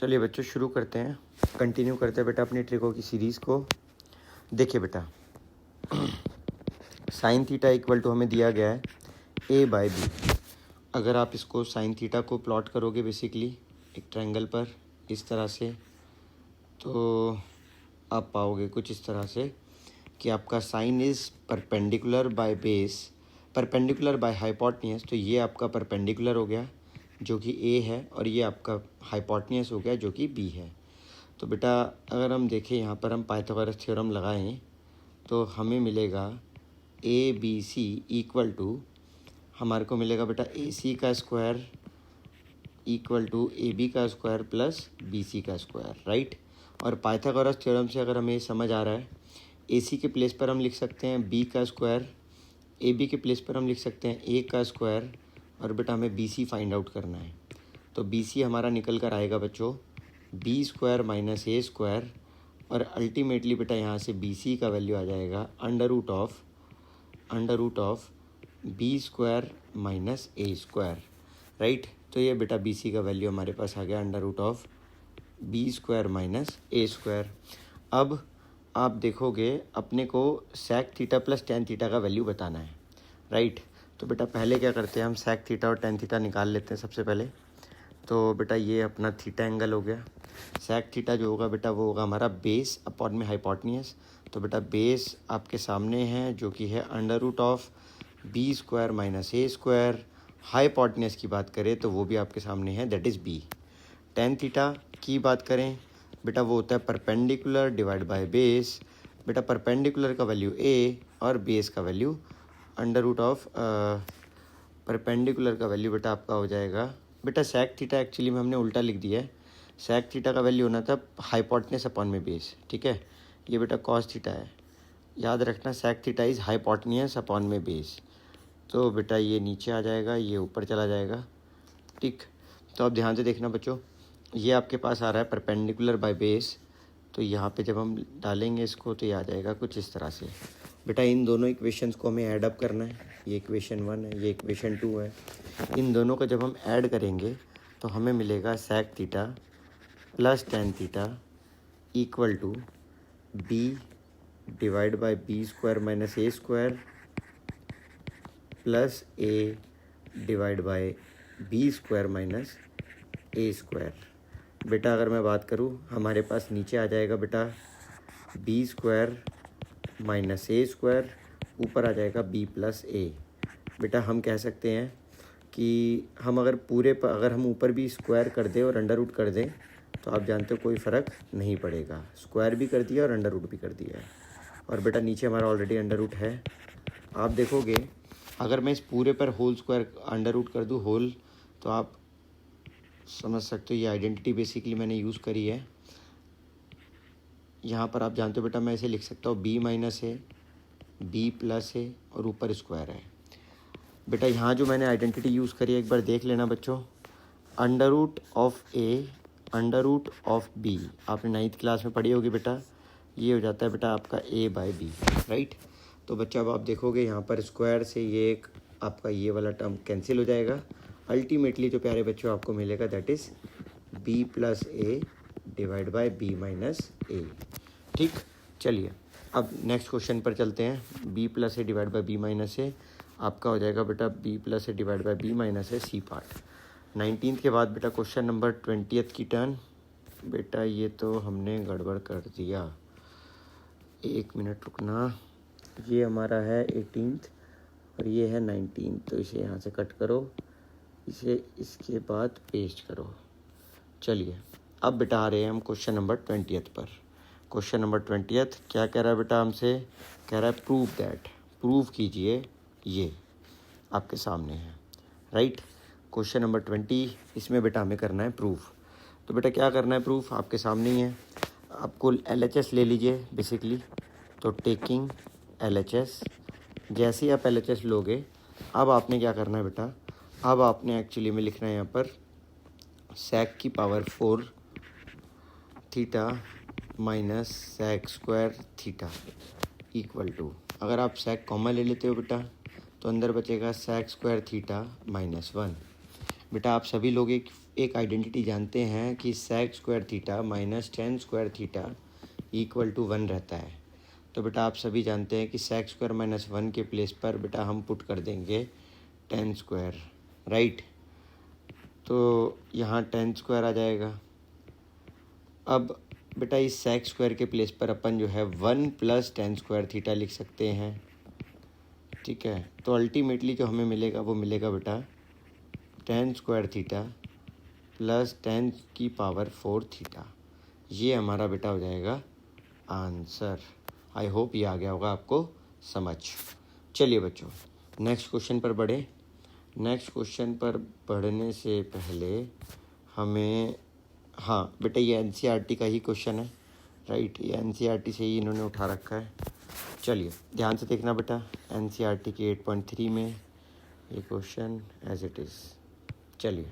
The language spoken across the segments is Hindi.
चलिए बच्चों शुरू करते हैं, कंटिन्यू करते हैं बेटा अपनी ट्रिकों की सीरीज़ को। देखिए बेटा, साइन थीटा इक्वल टू हमें दिया गया है ए बाय बी। अगर आप इसको साइन थीटा को प्लॉट करोगे बेसिकली एक ट्रायंगल पर इस तरह से, तो आप पाओगे कुछ इस तरह से कि आपका sine is perpendicular by base, perpendicular by hypotenuse. तो ये आपका परपेंडिकुलर हो गया जो कि ए है, और ये आपका हाइपोटेन्यूज हो गया जो कि बी है। तो बेटा अगर हम देखें यहाँ पर, हम पाइथागोरस थ्योरम लगाएं तो हमें मिलेगा A B C equal to, हमारे को मिलेगा बेटा ए सी का square equal to A B का स्क्वायर प्लस बी सी का स्क्वायर, राइट। और पाइथागोरस थ्योरम से अगर हमें समझ आ रहा है, ए सी के प्लेस पर हम लिख सकते हैं बी का स्क्वायर, ए बी के प्लेस पर हम लिख सकते हैं ए का स्क्वायर, और बेटा हमें बी सी फाइंड आउट करना है। तो बी सी हमारा निकल कर आएगा बच्चों B square minus A square, और अल्टीमेटली बेटा यहाँ से बी सी का वैल्यू आ जाएगा under root of B square minus A square, right. तो ये बेटा बी सी का वैल्यू हमारे पास आ गया under root of B square minus A square. अब आप देखोगे अपने को sec theta plus tan theta का वैल्यू बताना है, राइट। तो बेटा पहले क्या करते हैं, हम सेक थीटा और टेन थीटा निकाल लेते हैं सबसे पहले। तो बेटा ये अपना थीटा एंगल हो गया। सेक थीटा जो होगा बेटा वो होगा हमारा बेस अपॉन में हाइपोटेन्यूज। तो बेटा बेस आपके सामने है जो कि है under root of B square minus A square. Hypotenuse की बात करें तो वो भी आपके सामने है, that is B. Tan theta की बात करें बेटा वो होता है परपेंडिकुलर डिवाइड बाय बेस। बेटा परपेंडिकुलर का वैल्यू ए और बेस का value under root of, perpendicular का वैल्यू बेटा आपका हो जाएगा, बेटा सेक थीटा एक्चुअली में हमने उल्टा लिख दिया है। सेक थीटा का वैल्यू होना था हाइपोटेन्यूज अपॉन में बेस, ठीक है। ये बेटा कॉस थीटा है, याद रखना sec theta is hypotenuse upon में बेस। तो बेटा ये नीचे आ जाएगा, ये ऊपर चला जाएगा, ठीक। तो अब ध्यान से देखना बच्चों, ये आपके पास आ रहा है परपेंडिकुलर बाय बेस। तो यहाँ पे जब हम डालेंगे इसको तो ये आ जाएगा कुछ इस तरह से। बेटा इन दोनों इक्वेशंस को हमें ऐड अप करना है, ये इक्वेशन 1 है, ये इक्वेशन 2 है। इन दोनों को जब हम ऐड करेंगे तो हमें मिलेगा sec theta plus tan theta equal to B divide by B square minus A square plus A divide by B square minus A square. बेटा अगर मैं बात करूँ, हमारे पास नीचे आ जाएगा बेटा B square minus A square, ऊपर आ जाएगा बी प्लस ए। बेटा हम कह सकते हैं कि हम अगर पूरे पर अगर हम ऊपर भी स्क्वायर कर दें और अंडर रूट कर दें तो आप जानते हो कोई फ़र्क नहीं पड़ेगा। स्क्वायर भी कर दिया और अंडर रूट भी कर दिया है, और बेटा नीचे हमारा ऑलरेडी अंडर रूट है। आप देखोगे अगर मैं इस पूरे पर होल स्क्वायर अंडर रूट कर दूँ होल, तो आप समझ सकते हो ये आइडेंटिटी बेसिकली मैंने यूज़ करी है। यहाँ पर आप जानते हो बेटा मैं इसे लिख सकता हूँ बी माइनस है, बी प्लस है, और ऊपर स्क्वायर है। बेटा यहाँ जो मैंने आइडेंटिटी यूज़ करी है एक बार देख लेना बच्चों, under root of A under root of B, आपने 9th क्लास में पढ़ी होगी बेटा। ये हो जाता है बेटा आपका ए बाय बी, राइट। तो बच्चा अब आप देखोगे यहाँ पर स्क्वायर से ये एक आपका ये वाला टर्म कैंसिल हो जाएगा। अल्टीमेटली जो प्यारे बच्चों आपको मिलेगा that is B plus A divide by B minus A, ठीक। चलिए अब नेक्स्ट क्वेश्चन पर चलते हैं। B plus A divide by B minus A आपका हो जाएगा बेटा B plus A divide by B minus A C part. 19th के बाद बेटा क्वेश्चन नंबर 20th की टर्न। बेटा ये तो हमने गड़बड़ कर दिया, एक मिनट रुकना। ये हमारा है 18th और ये है 19th, तो इसे यहाँ से कट करो, इसे इसके बाद पेस्ट करो। चलिए अब बेटा आ रहे हैं हम क्वेश्चन नंबर 20th पर। क्वेश्चन नंबर 20th क्या कह रहा है बेटा हमसे, कह रहा है प्रूव दैट, प्रूव कीजिए, ये आपके सामने है, राइट। क्वेश्चन नंबर 20, इसमें बेटा हमें करना है प्रूफ। तो बेटा क्या करना है प्रूफ, आपके सामने ही है। आपको LHS ले लीजिए बेसिकली। तो टेकिंग LHS, जैसे ही आप LHS लोगे अब आपने क्या करना है बेटा, अब आपने एक्चुअली में लिखना है यहाँ पर सेक की power 4 theta minus sec square theta equal to, अगर आप सेक कॉमन ले लेते हो बेटा तो अंदर बचेगा सेक स्क्वायर थीटा माइनस 1। बेटा आप सभी लोग एक आइडेंटिटी जानते हैं कि sec square theta minus tan square theta equal to 1 रहता है। तो बेटा आप सभी जानते हैं कि sec स्क्वायर माइनस 1 के प्लेस पर बेटा हम पुट कर देंगे tan स्क्वायर, राइट। तो यहाँ tan स्क्वायर आ जाएगा। अब बेटा इस sec स्क्वायर के प्लेस पर अपन जो है 1 प्लस tan स्क्वायर थीटा लिख सकते हैं, ठीक है। तो अल्टीमेटली जो हमें मिलेगा वो मिलेगा बेटा tan square theta plus tan की पावर 4 थीटा। ये हमारा बेटा हो जाएगा आंसर। आई होप ये आ गया होगा आपको समझ। चलिए बच्चों नेक्स्ट क्वेश्चन पर बढ़े। नेक्स्ट क्वेश्चन पर बढ़ने से पहले हमें, हाँ बेटा ये एनसीईआरटी का ही क्वेश्चन है, राइट। ये एनसीईआरटी से ही इन्होंने उठा रखा है। चलिए ध्यान से देखना बेटा, एनसीईआरटी के 8.3 में ये क्वेश्चन एज इट इज़। चलिए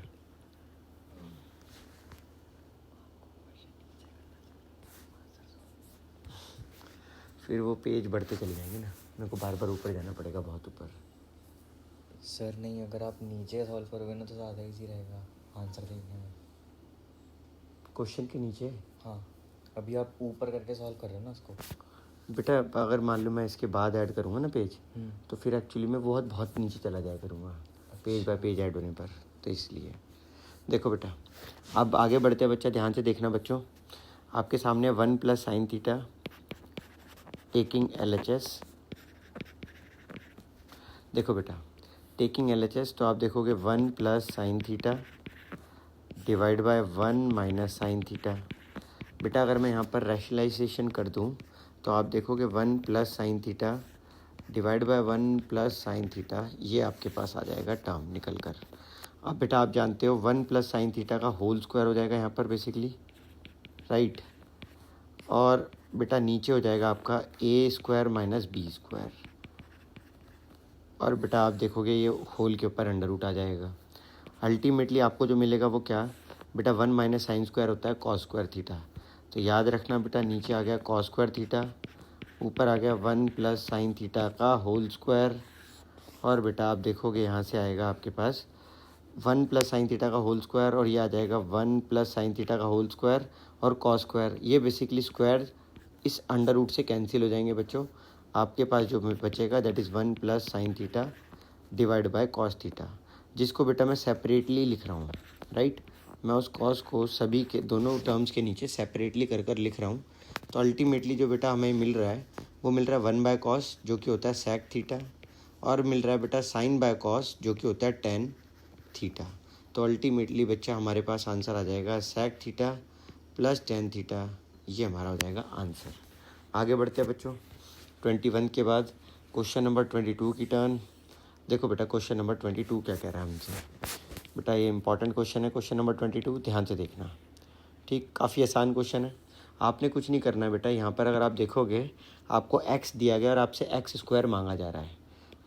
फिर वो पेज बढ़ते चले जाएंगे ना, मेरे को बार बार ऊपर जाना पड़ेगा, बहुत ऊपर। सर नहीं, अगर आप नीचे सॉल्व करोगे ना तो ज़्यादा इजी रहेगा आंसर देखने में। क्वेश्चन के नीचे? हाँ, अभी आप ऊपर करके सॉल्व कर रहे हो ना उसको। बेटा अगर मान लो मैं इसके बाद ऐड करूँगा ना पेज, तो फिर एक्चुअली मैं बहुत बहुत नीचे चला जाया करूँगा पेज बाय पेज ऐड होने पर, तो इसलिए देखो बेटा अब आगे बढ़ते हैं। बच्चा ध्यान से देखना बच्चों, आपके सामने 1 plus sine theta taking LHS। देखो बेटा टेकिंग LHS तो आप देखोगे 1 plus sine theta divide bye 1 minus sine theta. बेटा अगर मैं यहाँ पर रैशनलाइजेशन कर दूँ तो आप देखोगे 1 plus sine theta divide bye 1 plus sine theta, ये आपके पास आ जाएगा टर्म निकल कर। अब बेटा आप जानते हो 1 प्लस साइन थीटा का होल स्क्वायर हो जाएगा यहाँ पर बेसिकली, राइट। और बेटा नीचे हो जाएगा आपका a square minus B square. और बेटा आप देखोगे ये होल के ऊपर अंडर रूट आ जाएगा। अल्टीमेटली आपको जो मिलेगा वो क्या बेटा 1 माइनस साइन स्क्वायर होता है कॉस स्क्वायर थीटा। तो याद रखना बेटा नीचे आ गया कॉस स्क्वायर थीटा, ऊपर आ गया 1 प्लस साइन थीटा का होल स्क्वायर। और बेटा आप देखोगे यहाँ से आएगा आपके पास 1 प्लस साइन थीटा का होल स्क्वायर, और ये आ जाएगा 1 प्लस साइन थीटा का होल स्क्वायर और कॉस स्क्वायर। ये बेसिकली स्क्वायर इस अंडर रूट से कैंसिल हो जाएंगे बच्चों। आपके पास जो बचेगा that is 1 plus sine theta divide by cos theta, जिसको बेटा मैं सेपरेटली लिख रहा हूँ, राइट। मैं उस कॉस को सभी के दोनों टर्म्स के नीचे सेपरेटली कर लिख रहा हूँ। तो अल्टीमेटली जो बेटा हमें मिल रहा है वो मिल रहा है 1 बाय कॉस जो कि होता है सेक थीटा, और मिल रहा है बेटा साइन बाय कॉस जो कि होता है टेन थीटा। तो अल्टीमेटली बच्चा हमारे पास आंसर आ जाएगा sec theta plus tan theta, ये हमारा हो जाएगा आंसर। आगे बढ़ते हैं बच्चों 21 के बाद क्वेश्चन नंबर 22 की टर्न। देखो बेटा क्वेश्चन नंबर 22 क्या कह रहा है हमसे। बेटा ये इंपॉर्टेंट क्वेश्चन है, क्वेश्चन नंबर 22, ध्यान से देखना, ठीक। काफ़ी आसान क्वेश्चन है, आपने कुछ नहीं करना है बेटा। यहाँ पर अगर आप देखोगे आपको x दिया गया और आपसे x स्क्वायर मांगा जा रहा है।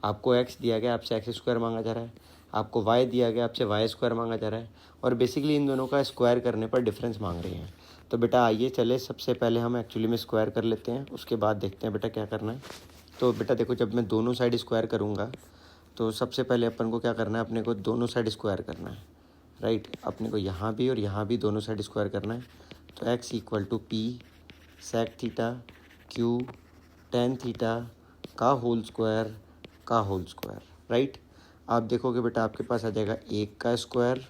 आपको x दिया गया, आपसे x स्क्वायर मांगा जा रहा है। आपको y दिया गया, आपसे y स्क्वायर मांगा जा रहा है। और बेसिकली इन दोनों का स्क्वायर करने पर डिफरेंस मांग रहे हैं। तो बेटा आइए चले सबसे पहले हम एक्चुअली में स्क्वायर कर लेते हैं, उसके बाद देखते हैं बेटा क्या करना है। तो बेटा देखो जब मैं दोनों साइड स्क्वायर करूँगा तो सबसे पहले अपन को क्या करना है, अपने को दोनों साइड स्क्वायर करना है, राइट। अपने को यहाँ भी और यहाँ भी दोनों साइड स्क्वायर करना है। तो x equal to P sec theta Q tan theta का होल स्क्वायर का होल स्क्वायर, राइट। आप देखोगे बेटा आपके पास आ जाएगा एक का स्क्वायर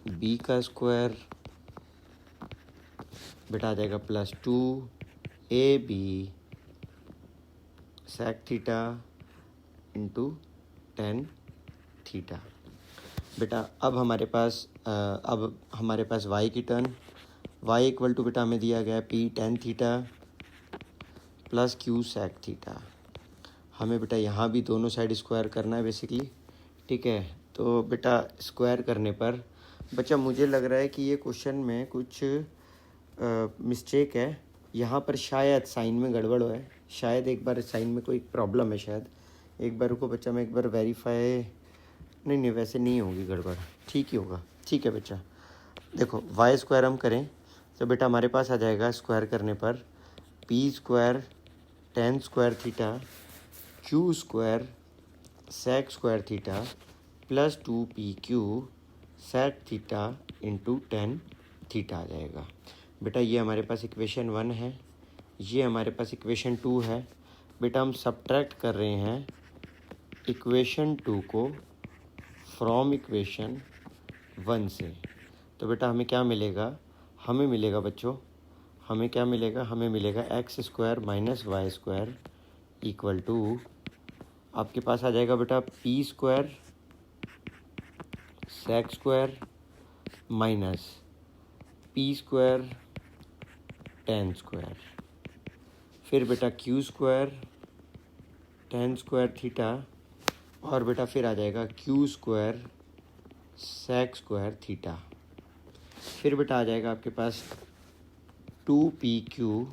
बी का स्क्वायर, बेटा आ जाएगा plus 2ab sec theta into tan theta. बेटा अब हमारे पास y की टर्न। y इक्वल टू बेटा हमें दिया गया है p tan theta plus q sec theta. हमें बेटा यहाँ भी दोनों साइड स्क्वायर करना है बेसिकली, ठीक है। तो बेटा स्क्वायर करने पर बच्चा मुझे लग रहा है कि ये क्वेश्चन में कुछ मिस्टेक है। यहाँ पर शायद साइन में गड़बड़ है, शायद एक बार साइन में कोई प्रॉब्लम है शायद। एक बार रुको बच्चा मैं एक बार वेरीफाई, नहीं वैसे नहीं होगी गड़बड़, ठीक ही होगा, ठीक है बच्चा। देखो वाई स्क्वायर हम करें तो बेटा हमारे पास आ जाएगा स्क्वायर करने पर P square tan square theta Q square sec square theta plus 2PQ sec theta into tan theta आ जाएगा। बेटा ये हमारे पास इक्वेशन 1 है, ये हमारे पास इक्वेशन 2 है। बेटा हम सब्ट्रैक्ट कर रहे हैं इक्वेशन 2 को फ्रॉम इक्वेशन 1 से। तो बेटा हमें क्या मिलेगा, हमें मिलेगा बच्चों, हमें क्या मिलेगा, हमें मिलेगा x² minus y² equal to आपके पास आ जाएगा बेटा p² sec² minus p² tan²। फिर बेटा q² tan² थीटा और बेटा फिर आ जाएगा q² sec² थीटा। फिर बेटा आ जाएगा आपके पास 2PQ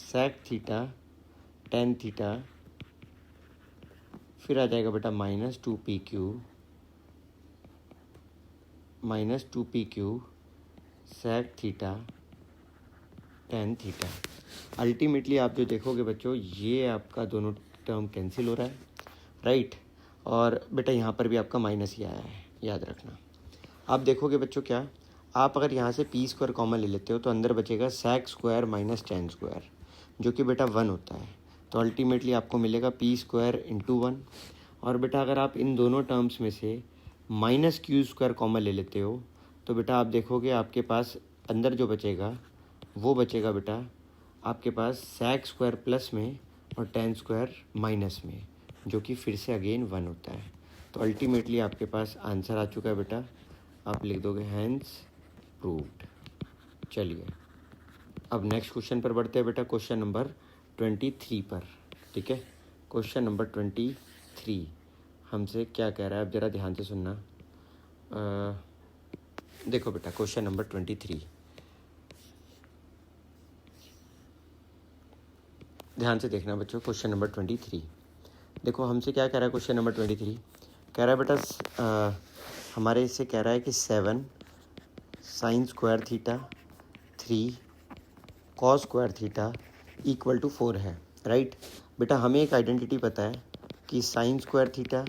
sec theta tan theta. फिर आ जाएगा बेटा minus 2PQ sec theta tan theta. Ultimately आप जो देखोगे बच्चों, ये आपका दोनों टर्म कैंसिल हो रहा है, राइट। और बेटा यहाँ पर भी आपका माइनस ही आया है, याद रखना। आप देखोगे बच्चों क्या, आप अगर यहाँ से p² कॉमन ले लेते हो तो अंदर बचेगा sec² माइनस tan², जो कि बेटा 1 होता है। तो अल्टीमेटली आपको मिलेगा p² इंटू 1। और बेटा अगर आप इन दोनों टर्म्स में से माइनस q² कॉमन ले लेते हो तो बेटा आप देखोगे आपके पास अंदर जो बचेगा वो बचेगा बेटा आपके पास sec² प्लस में और tan² माइनस में, जो कि फिर से अगेन 1 होता है। तो अल्टीमेटली आपके पास आंसर आ चुका है बेटा, आप लिख दोगे हैंस प्रूव्ड। चलिए अब नेक्स्ट क्वेश्चन पर बढ़ते हैं बेटा, क्वेश्चन नंबर 23 पर। ठीक है, क्वेश्चन नंबर 23 हमसे क्या कह रहा है, अब ज़रा ध्यान से सुनना। देखो बेटा क्वेश्चन नंबर 23, ध्यान से देखना बच्चों। क्वेश्चन नंबर 23 देखो हमसे क्या कह रहा है। क्वेश्चन नंबर 23 कह रहा है बेटा हमारे इससे कह रहा है कि 7 sin² theta 3 cos² theta equal to 4 है, राइट। बेटा हमें एक आइडेंटिटी पता है कि sin² theta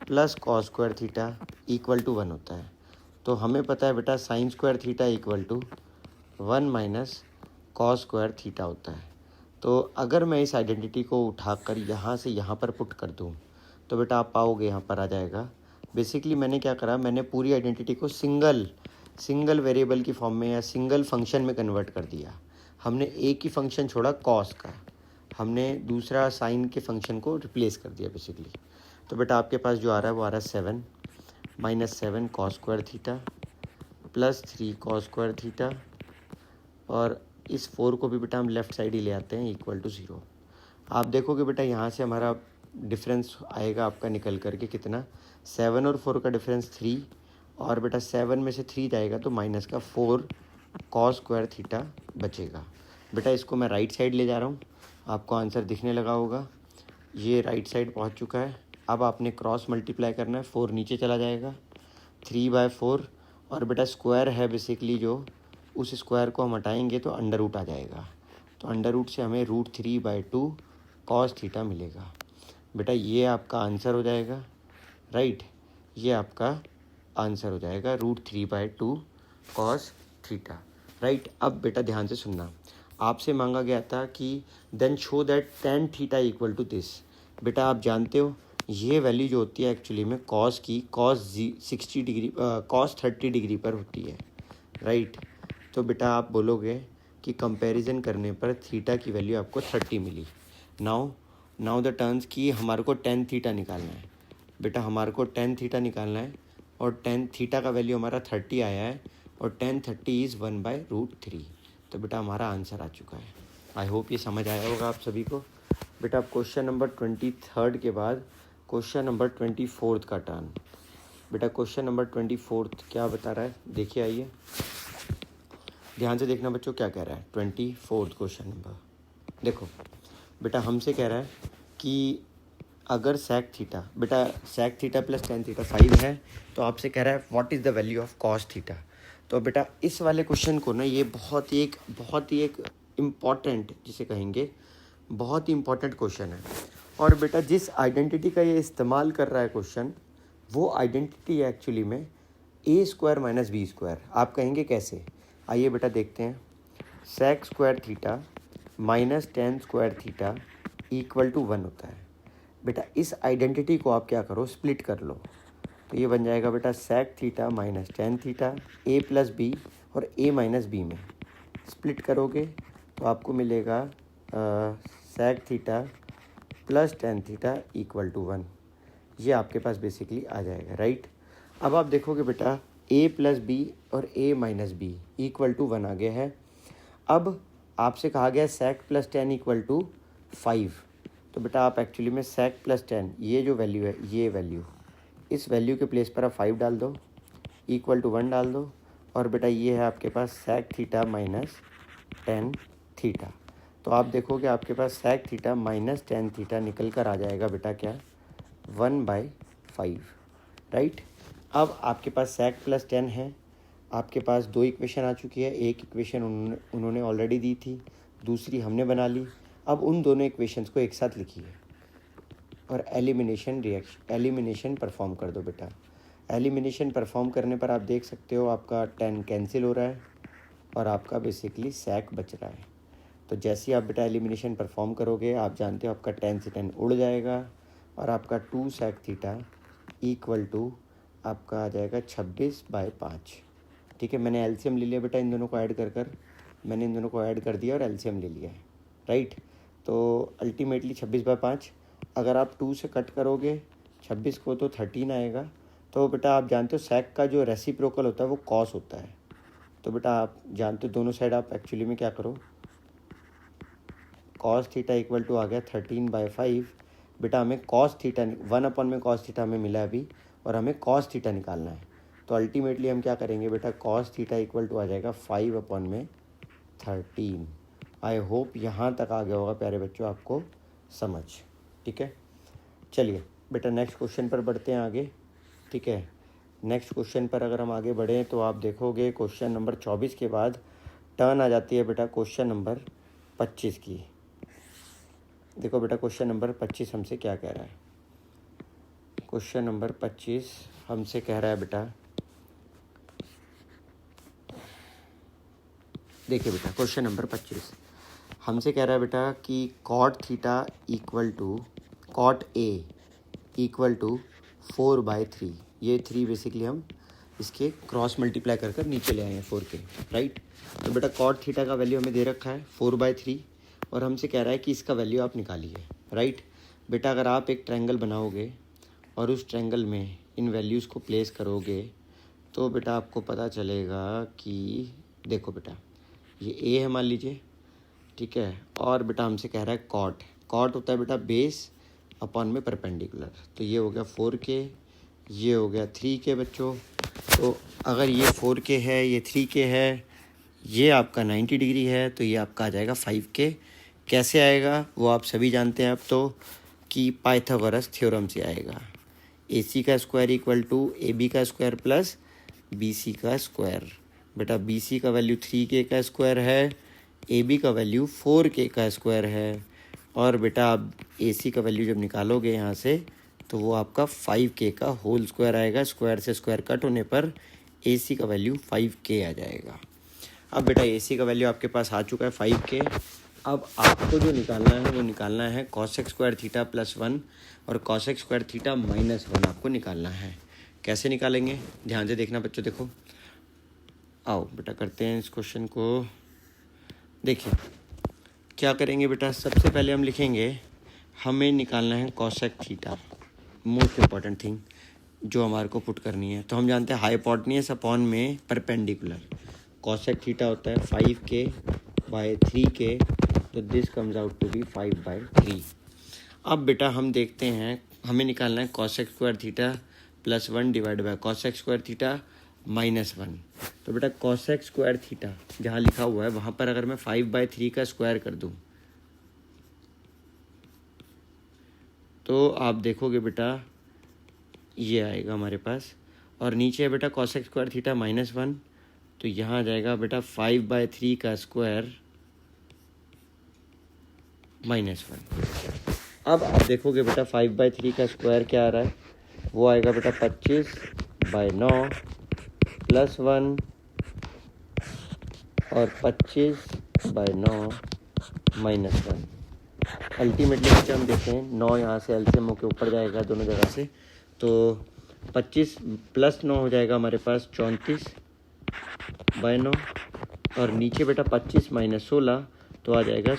plus cos² theta equal to 1 होता है। तो हमें पता है बेटा sin² theta equal to 1 minus cos² theta होता है। तो अगर मैं इस आइडेंटिटी को उठाकर यहाँ से यहाँ पर पुट कर दूँ तो बेटा आप पाओगे यहाँ पर आ जाएगा। बेसिकली मैंने क्या करा, मैंने पूरी आइडेंटिटी को सिंगल वेरिएबल की फॉर्म में या सिंगल फंक्शन में कन्वर्ट कर दिया। हमने एक ही फंक्शन छोड़ा कॉस का, हमने दूसरा साइन के फंक्शन को रिप्लेस कर दिया बेसिकली। तो बेटा आपके पास जो आ रहा है वो आ रहा है 7 minus 7 cos² theta plus 3 cos² theta, और इस 4 को भी बेटा हम लेफ़्ट साइड ही ले आते हैं इक्वल टू 0। आप देखोगे बेटा यहाँ से हमारा डिफरेंस आएगा आपका निकल करके कितना, 7 और 4 का डिफरेंस 3, और बेटा 7 में से 3 जाएगा तो माइनस का 4 cos² थीटा बचेगा। बेटा इसको मैं राइट साइड ले जा रहा हूँ, आपको आंसर दिखने लगा होगा। ये राइट साइड पहुँच चुका है। अब आपने क्रॉस मल्टीप्लाई करना है, 4 नीचे चला जाएगा, 3/4, और बेटा स्क्वायर है बेसिकली जो, उस स्क्वायर को हम हटाएंगे तो अंडर रूट आ जाएगा। तो अंडर रूट से हमें √3/2 cos थीटा मिलेगा। बेटा ये आपका आंसर हो जाएगा, राइट। ये आपका आंसर हो जाएगा √3/2 cos थीटा, राइट। अब बेटा ध्यान से सुनना, आपसे मांगा गया था कि then show that tan theta equal to this. बेटा आप जानते हो ये वैल्यू जो होती है एक्चुअली में cos की cos 30 डिग्री पर होती है, राइट। तो बेटा आप बोलोगे कि कंपैरिजन करने पर थीटा की वैल्यू आपको 30 मिली। नाउ द टर्न्स की हमारे को tan थीटा निकालना है। बेटा हमारे को tan थीटा निकालना है, और tan थीटा का वैल्यू हमारा 30 आया है, और tan 30 इज़ 1/√3। तो बेटा हमारा आंसर आ चुका है। आई होप ये समझ आया होगा आप सभी को। बेटा अब क्वेश्चन नंबर 23 के बाद क्वेश्चन नंबर 24 का टर्न। बेटा क्वेश्चन नंबर 24 क्या बता रहा है, देखिए आइए ध्यान से देखना बच्चों क्या कह रहा है। 24 क्वेश्चन नंबर देखो बेटा, हमसे कह रहा है कि अगर sec थीटा, बेटा sec theta plus tan theta 5 है, तो आपसे कह रहा है what is the value of cos theta. तो बेटा इस वाले क्वेश्चन को ना, ये बहुत ही एक इम्पॉर्टेंट, जिसे कहेंगे बहुत ही इम्पॉर्टेंट क्वेश्चन है। और बेटा जिस आइडेंटिटी का ये इस्तेमाल कर रहा है क्वेश्चन, वो आइडेंटिटी है एक्चुअली में A square minus B square. आप कहेंगे कैसे? आइए बेटा देखते हैं। Sec square theta minus tan square theta equal to 1 होता है। बेटा इस आइडेंटिटी को आप क्या करो, स्प्लिट कर लो। तो ये बन जाएगा बेटा sec theta minus tan theta A plus B और ए माइनस बी में स्प्लिट करोगे तो आपको मिलेगा sec theta plus tan theta equal to 1। ये आपके पास बेसिकली आ जाएगा, राइट। अब आप देखोगे बेटा ए प्लस बी और A minus B equal to 1 आ गया है। अब आपसे कहा गया sec plus tan equal to 5। तो बेटा आप एक्चुअली में सेक प्लस टेन, ये जो वैल्यू है, ये वैल्यू, इस वैल्यू के प्लेस पर आप 5 डाल दो, इक्वल टू 1 डाल दो, और बेटा ये है आपके पास sec theta minus tan theta. तो आप देखोगे आपके पास sec theta minus tan theta निकल कर आ जाएगा बेटा क्या, 1/5, राइट। अब आपके पास सेक प्लस टेन है, आपके पास दो इक्वेशन आ चुकी है। एक इक्वेशन उन्होंने ऑलरेडी दी थी, दूसरी हमने बना ली। अब उन दोनों इक्वेशंस को एक साथ लिखिए और एलिमिनेशन परफॉर्म कर दो बेटा। एलिमिनेशन परफॉर्म करने पर आप देख सकते हो आपका 10 कैंसिल हो रहा है और आपका बेसिकली सेक बच रहा है। तो जैसे ही आप बेटा एलिमिनेशन परफॉर्म करोगे, आप जानते हो आपका 10 से 10 उड़ जाएगा और आपका 2 सेक थीटा इक्वल टू आपका आ जाएगा 26/5। ठीक है, मैंने एलसीएम ले लिया बेटा, इन दोनों को ऐड मैंने इन दोनों को ऐड कर दिया और एलसीएम ले लिया है, राइट। तो अल्टीमेटली 26/5, अगर आप 2 से कट करोगे 26 को तो 13 आएगा। तो बेटा आप जानते हो सेक का जो रेसिप्रोकल होता है वो कॉस होता है। तो बेटा आप जानते हो दोनों साइड आप एक्चुअली में क्या करो, कॉस थीटा इक्वल टू आ गया 13/5। बेटा हमें कॉस थीटा 1 में कॉस थीटा हमें मिला अभी, और हमें कॉस थीटा निकालना है। तो अल्टीमेटली हम क्या करेंगे बेटा, कॉस थीटा इक्वल टू आ जाएगा 5/13। आई होप यहाँ तक आ गया होगा प्यारे बच्चों आपको समझ, ठीक है। चलिए बेटा नेक्स्ट क्वेश्चन पर बढ़ते हैं आगे, ठीक है। नेक्स्ट क्वेश्चन पर अगर हम आगे बढ़ें तो आप देखोगे क्वेश्चन नंबर 24 के बाद टर्न आ जाती है बेटा क्वेश्चन नंबर 25 की। देखो बेटा क्वेश्चन नंबर 25 हमसे क्या कह रहा है। क्वेश्चन नंबर 25 हमसे कह रहा है बेटा, देखिए बेटा क्वेश्चन नंबर 25 हमसे कह रहा है बेटा कि cot theta equal to cot A equal to 4/3। ये 3 बेसिकली हम इसके क्रॉस मल्टीप्लाई कर नीचे ले आए हैं 4 के, राइट। तो बेटा कॉट थीटा का वैल्यू हमें दे रखा है 4/3 और हमसे कह रहा है कि इसका वैल्यू आप निकालिए, राइट। बेटा अगर आप एक ट्रायंगल बनाओगे और उस ट्रायंगल में इन वैल्यूज़ को प्लेस करोगे तो बेटा आपको पता चलेगा कि देखो बेटा ये ए है मान लीजिए, ठीक है। और बेटा हमसे कह रहा है कॉट होता है बेटा बेस अपॉन में परपेंडिकुलर। तो ये हो गया 4K, ये हो गया 3K बच्चों। तो अगर ये 4K है, ये 3K है, ये आपका 90 डिग्री है, तो ये आपका आ जाएगा 5K। कैसे आएगा वो आप सभी जानते हैं अब तो, कि पाइथागोरस थ्योरम से आएगा। AC का स्क्वायर इक्वल टू AB का स्क्वायर प्लस BC का स्क्वायर। बेटा BC का वैल्यू 3K का स्क्वायर है, AB का वैल्यू 4K का स्क्वायर है, और बेटा आप AC का वैल्यू जब निकालोगे यहाँ से तो वो आपका 5K का होल स्क्वायर आएगा। स्क्वायर से स्क्वायर कट होने पर AC का वैल्यू 5K आ जाएगा। अब बेटा AC का वैल्यू आपके पास आ चुका है 5K। अब आपको जो निकालना है वो निकालना है cosec स्क्वायर थीटा प्लस 1 और cosec स्क्वायर थीटा माइनस 1 आपको निकालना है। कैसे निकालेंगे ध्यान से देखना बच्चों, देखो आओ बेटा करते हैं इस क्वेश्चन को। देखिए क्या करेंगे बेटा, सबसे पहले हम लिखेंगे हमें निकालना है cosec theta, most important thing जो हमारे को पुट करनी है। तो हम जानते हैं हाइपोटेन्यूस अपॉन में परपेंडिकुलर, cosec थीटा होता है 5K/3K, तो this comes out to be 5/3। अब बेटा हम देखते हैं हमें निकालना है cosec square theta plus 1 divide by cosec square theta minus 1। तो बेटा cosec स्क्वायर थीटा जहाँ लिखा हुआ है वहाँ पर अगर मैं 5/3 का स्क्वायर कर दूँ तो आप देखोगे बेटा ये आएगा हमारे पास, और नीचे है बेटा cosec स्क्वायर थीटा माइनस 1, तो यहाँ आ जाएगा बेटा 5/3 का स्क्वायर माइनस 1। अब आप देखोगे बेटा 5/3 का स्क्वायर क्या आ रहा है, वो आएगा बेटा 25/9 + 1 और 25/9 - 1। अल्टीमेटली बच्चे हम देखें 9 यहाँ से एलसीएम के ऊपर जाएगा दोनों जगह से, तो 25 + 9 हो जाएगा हमारे पास 34/9 और नीचे बेटा 25 - 16 तो आ जाएगा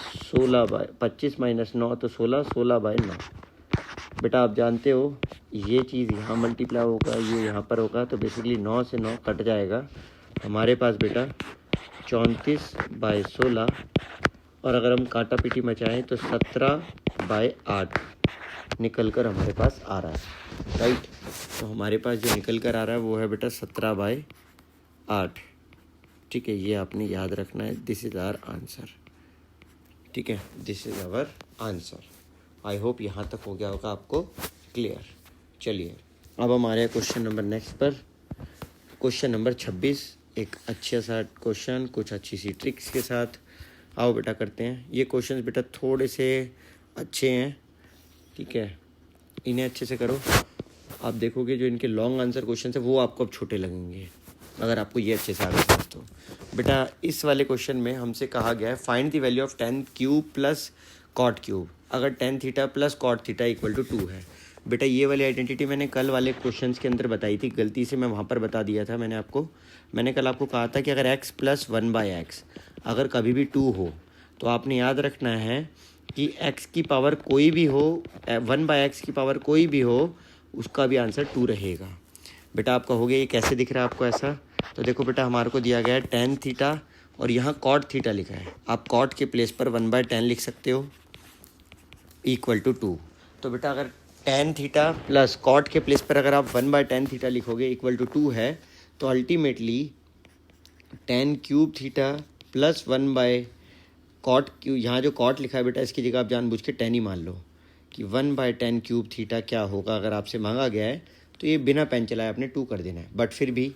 25 - 9 तो 16/9। बेटा आप जानते हो ये चीज़ यहाँ मल्टीप्लाई होगा, ये यहाँ पर होगा, तो बेसिकली 9 से 9 कट जाएगा हमारे पास बेटा 34/16 और अगर हम काटा पीटी मचाएं तो 17/8 निकल कर हमारे पास आ रहा है, राइट। तो हमारे पास जो निकल कर आ रहा है वो है बेटा 17/8। ठीक है, ये आपने याद रखना है। This is our answer. ठीक है, this is our answer. I hope यहाँ तक हो गया होगा आपको क्लियर। चलिए अब हमारे क्वेश्चन नंबर नेक्स्ट पर, क्वेश्चन नंबर 26। एक अच्छा सा क्वेश्चन, कुछ अच्छी सी ट्रिक्स के साथ आओ बेटा करते हैं। ये क्वेश्चंस बेटा थोड़े से अच्छे हैं, ठीक है, इन्हें अच्छे से करो। आप देखोगे जो इनके लॉन्ग आंसर क्वेश्चन है वो आपको अब छोटे लगेंगे अगर आपको ये अच्छे से आ गए तो। बेटा इस वाले क्वेश्चन में हमसे कहा गया है find the value of tan³ + cot³ अगर tan θ + cot θ = 2 है। बेटा ये वाली आइडेंटिटी मैंने कल वाले क्वेश्चंस के अंदर बताई थी, गलती से मैं वहाँ पर बता दिया था। मैंने कल आपको कहा था कि अगर x + 1/x अगर कभी भी 2 हो तो आपने याद रखना है कि x की पावर कोई भी हो, 1/x की पावर कोई भी हो, उसका भी आंसर 2 रहेगा। बेटा आप कहोगे ये कैसे दिख रहा है आपको ऐसा? तो देखो बेटा हमारे को दिया गया है tan θ और यहाँ cot θ लिखा है। आप cot के प्लेस पर 1/10 लिख सकते हो = 2। तो बेटा अगर tan θ + cot के प्लेस पर अगर आप 1/10 θ लिखोगे = 2 है, तो अल्टीमेटली tan³ θ + 1/cot क्यू, यहाँ जो cot लिखा है बेटा इसकी जगह आप जानबूझ के tan ही मान लो कि 1/tan³ θ क्या होगा। अगर आपसे मांगा गया है तो ये बिना पेन चलाए आपने 2 कर देना है। बट फिर भी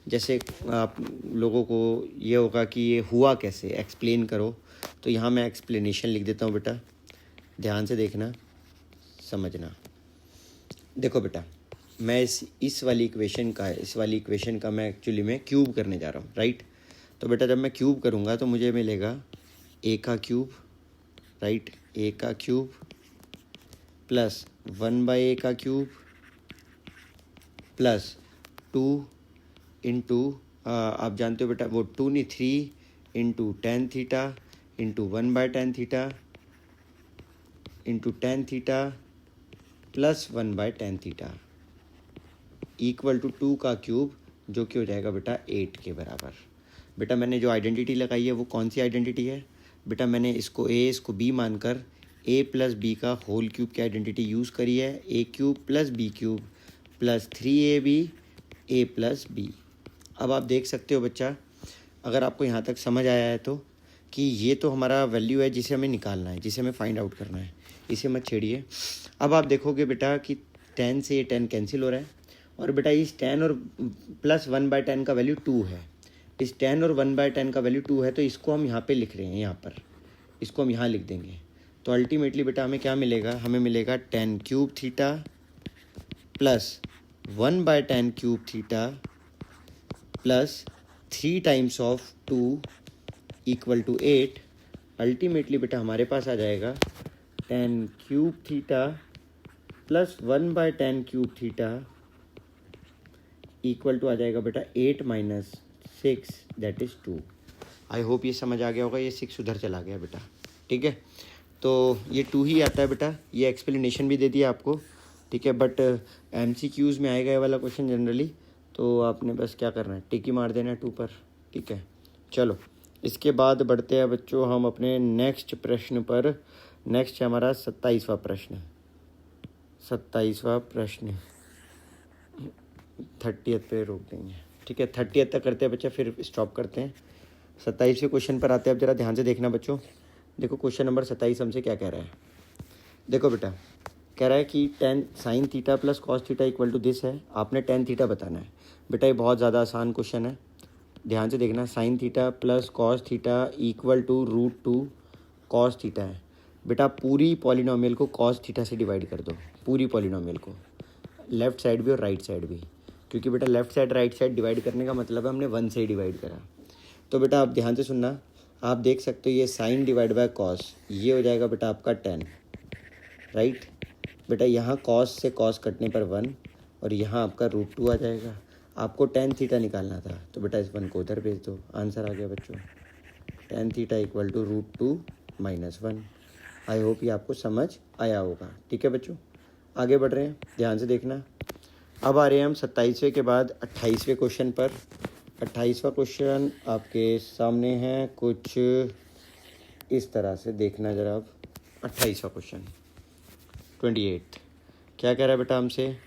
जैसे आप लोगों को ये होगा कि ये हुआ कैसे, एक्सप्लेन करो, तो यहाँ मैं एक्सप्लेनेशन लिख देता हूँ बेटा, ध्यान से देखना समझना। देखो बेटा मैं इस वाली इक्वेशन का मैं एक्चुअली में क्यूब करने जा रहा हूँ, राइट। तो बेटा जब मैं क्यूब करूँगा तो मुझे मिलेगा a³, right, a³ + 1/a³ + 2 into आप जानते हो बेटा वो 2 नहीं 3 into tan θ into 1/tan θ into tan θ + 1/tan θ = 2 का क्यूब, जो कि हो जाएगा बेटा 8 के बराबर। बेटा मैंने जो आइडेंटिटी लगाई है वो कौन सी आइडेंटिटी है? बेटा मैंने इसको a इसको b मानकर a + b का होल क्यूब की आइडेंटिटी यूज़ करी है, a³ + b³ + 3ab a + b। अब आप देख सकते हो बच्चा, अगर आपको यहाँ तक समझ आया है तो, कि ये तो हमारा वैल्यू है जिसे हमें निकालना है, जिसे हमें फाइंड आउट करना है, इसे मत छेड़िए। अब आप देखोगे बेटा कि tan से ये tan कैंसिल हो रहा है और बेटा इस tan और + 1/10 का वैल्यू 2 है। इस tan और 1/10 का वैल्यू 2 है, तो इसको हम यहाँ पे लिख रहे हैं, यहाँ पर इसको हम यहाँ लिख देंगे। तो अल्टीमेटली बेटा हमें क्या मिलेगा? हमें मिलेगा tan³ θ + 1/tan³ θ + 3 times of 2 = 8। Ultimately बेटा हमारे पास आ जाएगा tan³ θ + 1/tan³ θ = आ जाएगा बेटा 8 - 6 दैट इज़ 2। आई होप ये समझ आ गया होगा, ये 6 उधर चला गया बेटा, ठीक है। तो ये 2 ही आता है बेटा, ये एक्सप्लेनेशन भी दे दिया आपको, ठीक है। बट MCQs में आएगा ये वाला क्वेश्चन जनरली, तो आपने बस क्या करना है, टिक ही मार देना है 2 पर, ठीक है। चलो इसके बाद बढ़ते हैं बच्चों हम अपने नेक्स्ट प्रश्न पर। नेक्स्ट है हमारा 27वां प्रश्न, 30th पे रोक देंगे, ठीक है। 30th तक करते हैं बच्चा, फिर स्टॉप करते हैं। 27वें क्वेश्चन पर आते हैं। अब जरा ध्यान से देखना बच्चों। देखो क्वेश्चन नंबर 27 हमसे क्या कह रहा है। देखो बेटा कह रहा है कि tan sin θ + cos θ = दिस है। आपने tan θ बताना है बेटा। ये बहुत ज़्यादा आसान क्वेश्चन है, ध्यान से देखना। sin θ + cos θ = √2 cos θ है। बेटा पूरी पॉलिनोमियल को cos θ से डिवाइड कर दो, पूरी पॉलिनोमियल को। लेफ़्ट साइड भी और राइट साइड भी, क्योंकि बेटा left side right side divide करने का मतलब है हमने 1 से ही डिवाइड करा। तो बेटा आप ध्यान से सुनना, आप देख सकते हो ये साइन डिवाइड बाय कॉस, ये हो जाएगा बेटा आपका 10, राइट। बेटा यहाँ कॉस से कॉस कटने पर 1 और यहाँ आपका √2 आ जाएगा। आपको tan थीटा निकालना था, तो बेटा इस 1 को उधर भेज दो, आंसर आ गया बच्चों। tan theta equal to √2 - 1। I hope ये आपको समझ आया होगा। ठीक है बच्चों, आगे बढ़ रहे हैं, ध्यान से देखना। अब आ रहे हैं हम 27वें के बाद 28वें क्वेश्चन पर। 28वां क्वेश्चन आपके सामने है, कुछ इस तरह से देखना ज़रा आप। 28वां क्वेश्चन 28 क्या कह रहा है बेटा हमसे?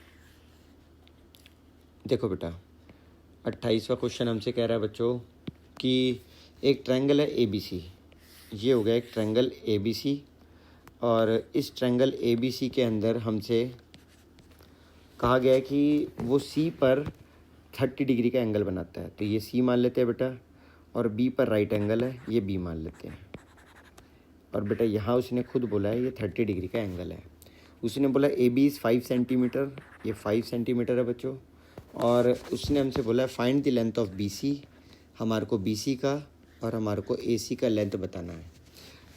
देखो बेटा 28वां क्वेश्चन हमसे कह रहा है बच्चों कि एक ट्रायंगल है ABC, ये हो गया एक ट्रायंगल ABC, और इस ट्रायंगल ABC के अंदर हमसे कहा गया है कि वो C पर 30 डिग्री का एंगल बनाता है। तो ये C मान लेते हैं बेटा, और B पर राइट एंगल है, ये B मान लेते हैं। और बेटा यहाँ उसने खुद बोला है ये 30 डिग्री का एंगल है। उसने बोला AB इज़ 5 सेंटीमीटर, ये 5 सेंटीमीटर है बच्चों। और उसने हमसे बोला है find the length of BC, हमारे को BC का और हमारे को AC का लेंथ बताना है।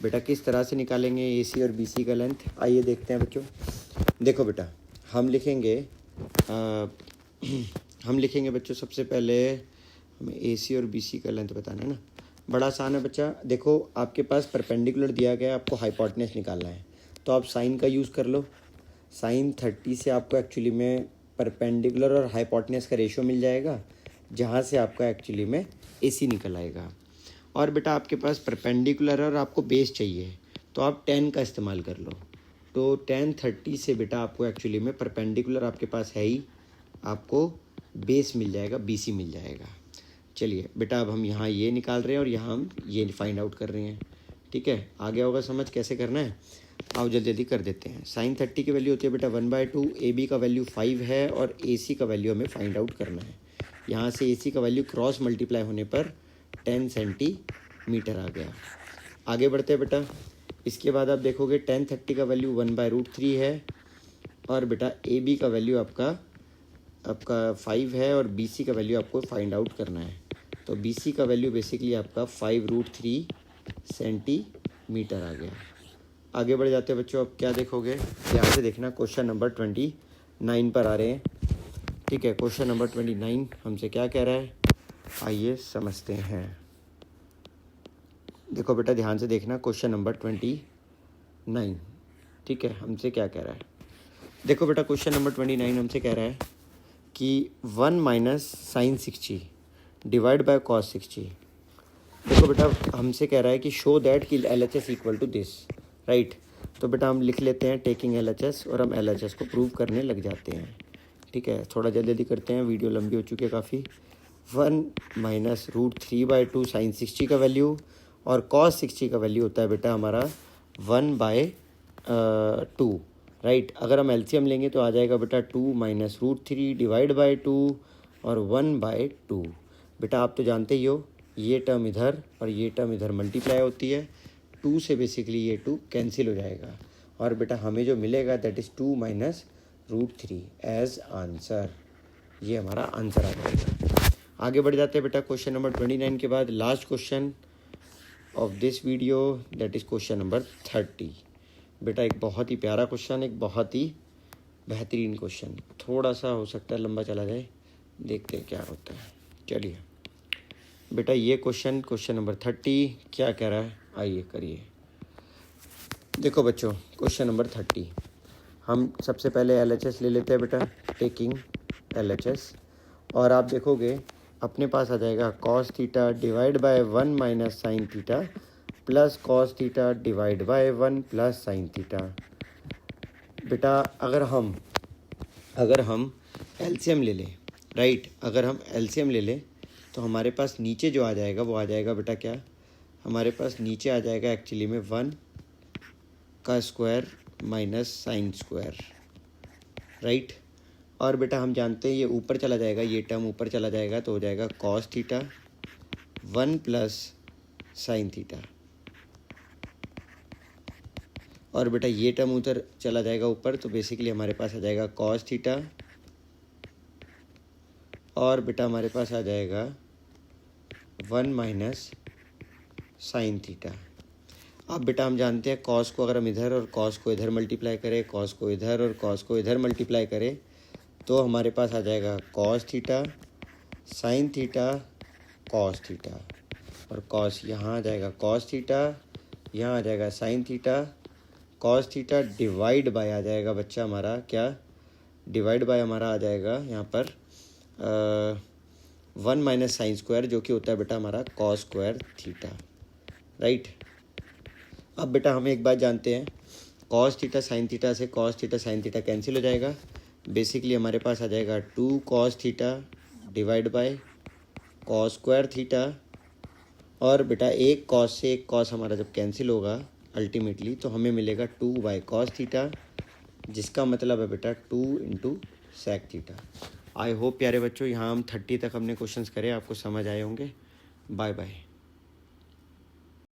बेटा किस तरह से निकालेंगे AC और BC का लेंथ, आइए देखते हैं बच्चों। देखो बेटा हम लिखेंगे बच्चों, सबसे पहले हमें AC और BC का लेंथ बताना है ना। बड़ा आसान है बच्चा, देखो आपके पास परपेंडिकुलर दिया गया है, आपको हाइपोटेनस निकालना है, तो आप साइन का यूज़ कर लो। साइन 30 से आपको एक्चुअली में परपेंडिकुलर और हाइपोटेनस का रेशियो मिल जाएगा, जहाँ से आपका एक्चुअली में AC निकल आएगा। और बेटा आपके पास परपेंडिकुलर और आपको बेस चाहिए, तो आप tan का इस्तेमाल कर लो। तो tan 30 से बेटा आपको एक्चुअली में परपेंडिकुलर आपके पास है ही, आपको बेस मिल जाएगा, BC मिल जाएगा। चलिए बेटा अब हम यहाँ ये निकाल रहे हैं और यहाँ हम ये फाइंड आउट कर रहे हैं। ठीक है, आ गया होगा समझ कैसे करना है। आओ जल्दी जल्दी कर देते हैं। साइन 30 की वैल्यू होती है बेटा 1/2, AB का वैल्यू 5 है और AC का वैल्यू हमें फाइंड आउट करना है। यहाँ से AC का वैल्यू क्रॉस मल्टीप्लाई होने पर 10 सेंटीमीटर आ गया। आगे बढ़ते हैं बेटा, इसके बाद आप देखोगे tan 30 का वैल्यू 1/√3 है, और बेटा AB का वैल्यू आपका 5 है और BC का वैल्यू आपको फाइंड आउट करना है। तो BC का वैल्यू बेसिकली आपका 5√3 सेंटीमीटर आ गया। आगे बढ़ जाते हैं बच्चों, अब क्या देखोगे, ध्यान से देखना। क्वेश्चन नंबर 29 पर आ रहे हैं। ठीक है, क्वेश्चन नंबर 29 हमसे क्या कह रहा है, आइए समझते हैं। देखो बेटा ध्यान से देखना, क्वेश्चन नंबर 29 ठीक है हमसे क्या कह रहा है। देखो बेटा क्वेश्चन नंबर 29 हमसे कह रहा है कि 1 - sin 60 डिवाइड बाय cos 60। देखो बेटा हमसे कह रहा है कि शो दैट कि LHS equal to this, right. तो बेटा हम लिख लेते हैं टेकिंग LHS, और हम LHS को प्रूव करने लग जाते हैं। ठीक है, थोड़ा जल्दी जल्दी करते हैं, वीडियो लंबी हो चुकी है काफ़ी। 1 - √3/2 sin 60 का वैल्यू, और cos 60 का वैल्यू होता है बेटा हमारा 1/2, राइट। अगर हम LCM लेंगे तो आ जाएगा बेटा 2 - √3 डिवाइड बाय 2 और 1/2। बेटा आप तो जानते ही हो, ये टर्म इधर और ये टर्म इधर मल्टीप्लाई होती है, 2 से बेसिकली ये 2 कैंसिल हो जाएगा, और बेटा हमें जो मिलेगा दैट इज़ 2 - √3 एज आंसर। ये हमारा आंसर आ जाएगा। आगे बढ़ जाते हैं बेटा क्वेश्चन नंबर 29 के बाद last question of this video, that is question number 30। बेटा एक बहुत ही प्यारा क्वेश्चन, एक बहुत ही बेहतरीन क्वेश्चन, थोड़ा सा हो सकता है लंबा चला जाए, देखते हैं क्या होता है। चलिए बेटा ये क्वेश्चन नंबर 30 क्या कह रहा है, आइए करिए। देखो बच्चों क्वेश्चन नंबर 30, हम सबसे पहले LHS ले लेते हैं बेटा, टेकिंग LHS, और आप देखोगे अपने पास आ जाएगा cos theta divide bye 1 - sin theta plus cos theta divide bye 1 plus sin theta. बेटा अगर हम LCM ले लें, राइट, अगर हम LCM ले लें तो हमारे पास नीचे जो आ जाएगा वो आ जाएगा बेटा क्या, हमारे पास नीचे आ जाएगा एक्चुअली में 1 का square minus sine square, right. और बेटा हम जानते हैं ये ऊपर चला जाएगा, ये टर्म ऊपर चला जाएगा, तो हो जाएगा cos theta 1 plus sine theta, और बेटा ये टर्म उधर चला जाएगा ऊपर, तो बेसिकली हमारे पास आ जाएगा cos थीटा और बेटा हमारे पास आ जाएगा 1 माइनस साइन थीटा। अब बेटा हम जानते हैं कॉस को अगर हम इधर और कॉस को इधर मल्टीप्लाई करें, कॉस को इधर और कॉस को इधर मल्टीप्लाई करें, तो हमारे पास आ जाएगा cos theta sine theta cos theta, और कॉस यहाँ आ जाएगा कॉस थीटा, यहाँ आ जाएगा sine theta cos theta, divide by आ जाएगा बच्चा हमारा क्या, डिवाइड बाय हमारा आ जाएगा यहाँ पर 1 माइनस साइन स्क्वायर, जो कि होता है बेटा हमारा कॉस स्क्वायर थीटा, राइट। अब बेटा हम एक बात जानते हैं, कॉस थीटा साइन थीटा से cos theta sine theta cancel हो जाएगा, बेसिकली हमारे पास आ जाएगा 2 cos theta divide by cos square theta, और बेटा एक कॉस से एक कॉस हमारा जब कैंसिल होगा अल्टीमेटली तो हमें मिलेगा 2 बाय कॉस थीटा, जिसका मतलब है बेटा 2 into sec theta. I hope प्यारे बच्चों यहाँ हम 30 तक हमने क्वेश्चंस करे, आपको समझ आए होंगे। Bye bye.